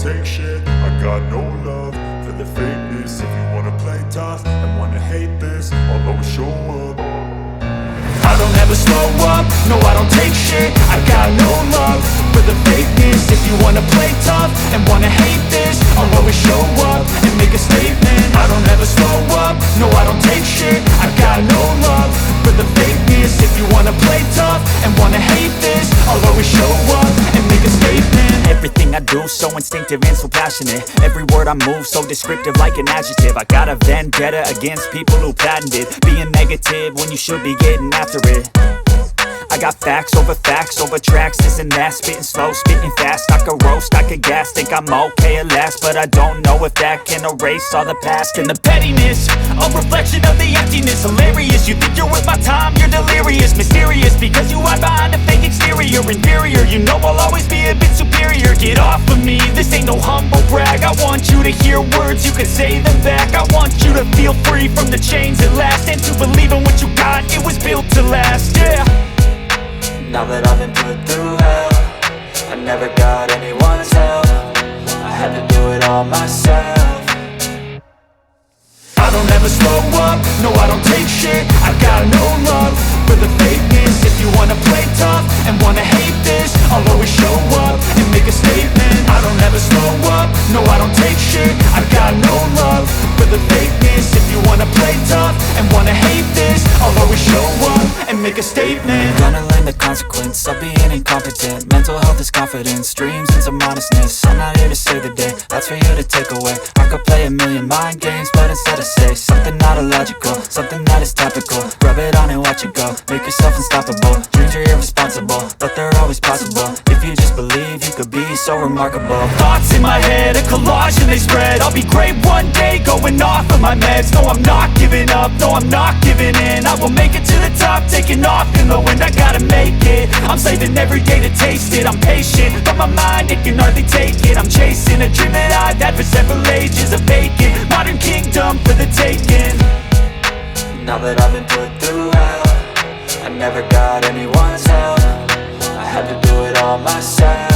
take shit. I got no love for the fakeness. If you wanna play tough and wanna hate this, I'll always show up. I don't ever slow up, no I don't take shit. I got no love for the fakeness. If you wanna play tough and wanna hate this, I'll always show up and make a statement. I don't ever slow up, no I don't take shit. I got no love for the fakeness. If you wanna play tough and wanna hate this, I'll always show up and make a statement. Everything I do so instinctive and so passionate. Every word I move so descriptive like an adjective. I got a vendetta against people who patented being negative when you should be getting after it. I got facts over tracks, this and that. Spitting slow, spitting fast. I could roast, I could gas. Think I'm okay at last, but I don't know if that can erase all the past. And the pettiness, a reflection of the emptiness. Hilarious, you think you're worth my time, you're delirious. Mysterious, because you hide behind a fake exterior. Inferior, you know I'll always be a bit superior. Get off of me, this ain't no humble brag. I want you to hear words, you can say them back. I want you to feel free from the chains at last, and to believe in what you got, it was built to last, yeah. Now that I've been put through hell, I never got anyone's help. I had to do it all myself. I don't ever slow up, no I don't take shit. I got no love for the fakeness. If you wanna play tough and wanna hate this, I'll always show up and make a statement. I don't ever slow up, no I don't take shit. I got no love for the fakeness. If you wanna play tough and wanna hate this, I'll always show up and make a statement. Gonna learn the consequence of being incompetent. Mental health is confidence, dreams and some honestness. I'm not here to save the day, that's for you to take away. I could play a million mind games, but instead I say something not illogical, something that is topical. Rub it on and watch it go, make yourself unstoppable. Dreams are irresponsible, but they're always possible. If you just believe, you could be me so remarkable. Thoughts in my head, a collage and they spread. I'll be great one day, going off of my meds. No, I'm not giving up, no, I'm not giving in. I will make it to the top, taking off in the wind. I gotta make it, I'm saving every day to taste it. I'm patient, but my mind, it can hardly take it. I'm chasing a dream that I've had for several ages. A vacant, modern kingdom for the taking. Now that I've been put through hell, I never got anyone's help. I had to do it all myself.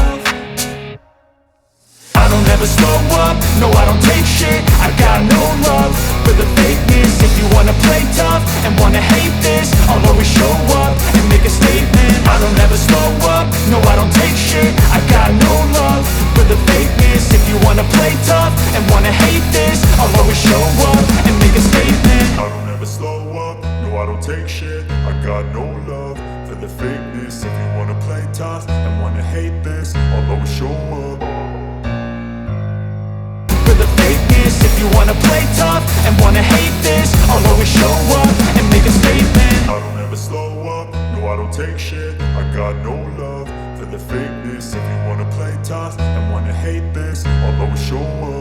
I don't ever slow up, no I don't take shit. I got no love for the fakeness. If you wanna play tough and wanna hate this, I'll always show up and make a statement. I don't ever slow up, no I don't take shit. I got no love for the fakeness. If you wanna play tough and wanna hate this, I'll always show up and make a statement. I don't ever slow up, no I don't take shit. I got no love for the fakeness. If you wanna play tough and wanna hate this, I'll always show up. For the fakeness, if you wanna play tough and wanna hate this, I'll always show up and make a statement. I don't ever slow up, no I don't take shit. I got no love for the fakeness. If you wanna play tough and wanna hate this, I'll always show up.